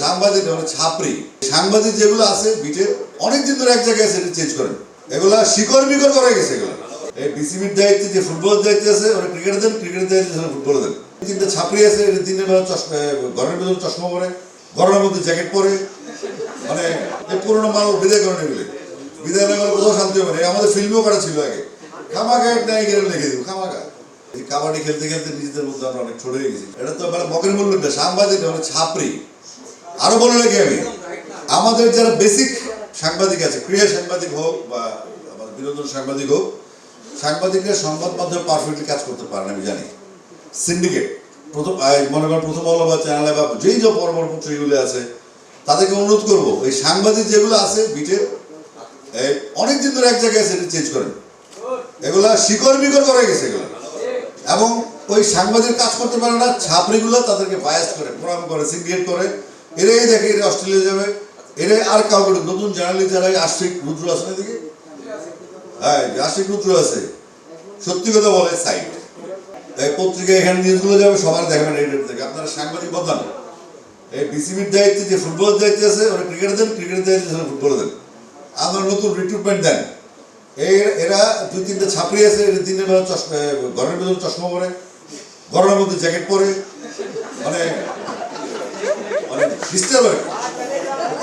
সাংবাদিক মানে ছাপরি সাংবাদিক যেগুলো আছে বিটের অনেকদিন ধরে এক জায়গায় আছে, এটা চেঞ্জ করেন। এগুলা শিকড় বিকর করা গেছে। এগুলো এই বিসিবির দায়িত্বে যে ফুটবলের দায়িত্বে আছে ওরা ক্রিকেট দেন, ক্রিকেটের দায়িত্বে ফুটবল দেন। তিনটা ছাপরি আছে, দিনের বেলা ঘরের ভেতরে চশমা পরে, গরমের মধ্যে জ্যাকেট পরে, মানে এই পুরোনো মাল বিদায় করেন। এগুলি বিদায় না করলে কোথাও শান্তি হবে না। আমাদের ফিল্মও করা ছিল আগে, খামাকা একটা গেলে লিখে দিব খামাকা। কাবাডি খেলতে খেলতে নিজেদের মধ্যে আমরা অনেক ছোট হয়ে গেছি। এটা তো মানে মগের মূল্য না, সাংবাদিক মানে ছাপরি। আরো বলে রাখি আমি, আমাদের যারা বেসিক সাংবাদিক আছে, ক্রীড়া সাংবাদিক হোক বা আমাদের বিনোদন সাংবাদিক হোক, সাংবাদিকরা সংবাদ মাধ্যমে পারফেক্টলি কাজ করতে পারেন আমি জানি। সিন্ডিকেট প্রথম মনে করেন প্রথম আলো বা চ্যানেলে বা যেই যে বড় বড় পত্রিকাগুলো আছে তাদেরকে অনুরোধ করবো এই সাংবাদিক যেগুলো আছে বিটের অনেকদিন ধরে এক জায়গায় আছে, এটা চেঞ্জ করেন। এগুলা শিকড় বিকর করা গেছে এগুলো, এবং ওই সাংবাদিক কাজ করতে পারে না। ছাপড়িগুলো তাদেরকে বায়াস করে, প্রোগ্রাম করে, সিন্ডিকেট করে। এরাই দেখে এরা অস্ট্রেলিয়া যাবে, এরাই আর কাউকে নতুন জার্নালিস্ট যারা আশিক রুদ্র আছে না দিকে, হ্যাঁ আশিক রুদ্র আছে, সত্যি কথা বলে সাইট এই পত্রিকা এখানে নিউজগুলো যাবে, সবার দেখবেন এই থেকে। আপনারা সাংবাদিক বদলান। এই বিসিবির দায়িত্বে যে ফুটবলের দায়িত্বে আছে ওরা ক্রিকেট দেন, ক্রিকেটের দায়িত্বে ফুটবল দেন। আপনারা নতুন রিক্রুটমেন্ট দেন। এরা দুই তিনটা ছাপড়ি আছে, দিনের বেলা ঘরের ভেতরে চশমা পরে, গরমের মধ্যে জ্যাকেট পরে, মানে মানে ডিস্টার্ব হয়।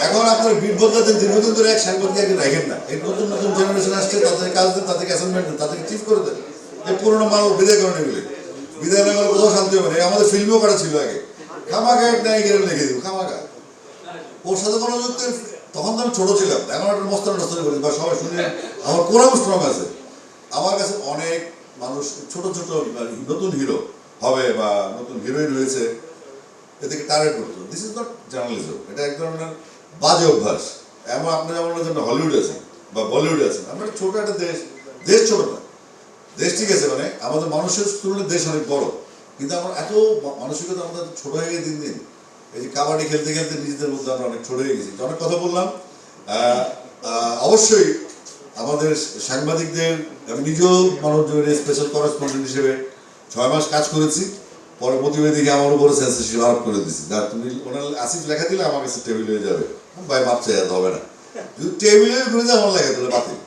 এখন আপনার বিট বদলাতেন, দীর্ঘদিন ধরে এক সাংবাদিক একদিন রাখেন না। এই নতুন নতুন জেনারেশন আসছে, তাদের কাজ দেন, তাদেরকে অ্যাসাইনমেন্ট দেন, তাদেরকে চিফ করে দেন। এই পুরোনো মাল বিদায় করেন। এগুলি বিদায় না করলে কোথাও শান্তি হবে না। আমাদের ফিল্মও করা ছিল আগে, খামাকা একটা গেলে লিখে দিব খামাকা। ওর সাথে কোনো যুক্তি, তখন তো আমি ছোট ছিলাম, এখন একটা মস্তান নস্তানি করি বা সবাই শুনে আমার কোরআন স্ট্রং আছে। আমার কাছে অনেক মানুষ ছোট ছোট নতুন হিরো হবে বা নতুন হিরোইন হয়েছে, এদেরকে টার্গেট করতো। দিস ইজ নট জার্নালিজম, এটা এক ধরনের বাজে অভ্যাস। এমন আপনি যেমন হলিউড আছে বা বলিউড আছে, আমরা ছোট একটা দেশ, দেশ ছোট না, দেশ ঠিক আছে, মানে আমাদের মানুষের তুলনায় দেশ অনেক বড়, কিন্তু আমরা এত মানসিকতা আমাদের ছোট হয়ে গেছে দিন দিন। এই যে কাবাডি খেলতে খেলতে নিজেদের মধ্যে আমরা অনেক ছোট হয়ে গেছি। অনেক কথা বললাম। অবশ্যই আমাদের সাংবাদিকদের, আমি নিজেও মানবজমিনের স্পেশাল করেসপন্ডেন্ট হিসেবে 6 মাস কাজ করেছি। পরে প্রতিবেদীকে আমার উপরে সেন্সরশিপ আরোপ করে দিচ্ছি। তুমি ওনার আসিফ লেখা দিলে আমার কাছে টেবিল হয়ে যাবে, ভাই মাপ চাই হবে না, যদি টেবিলে ঘুরে যায় আমার লেখা তাহলে বাতিল।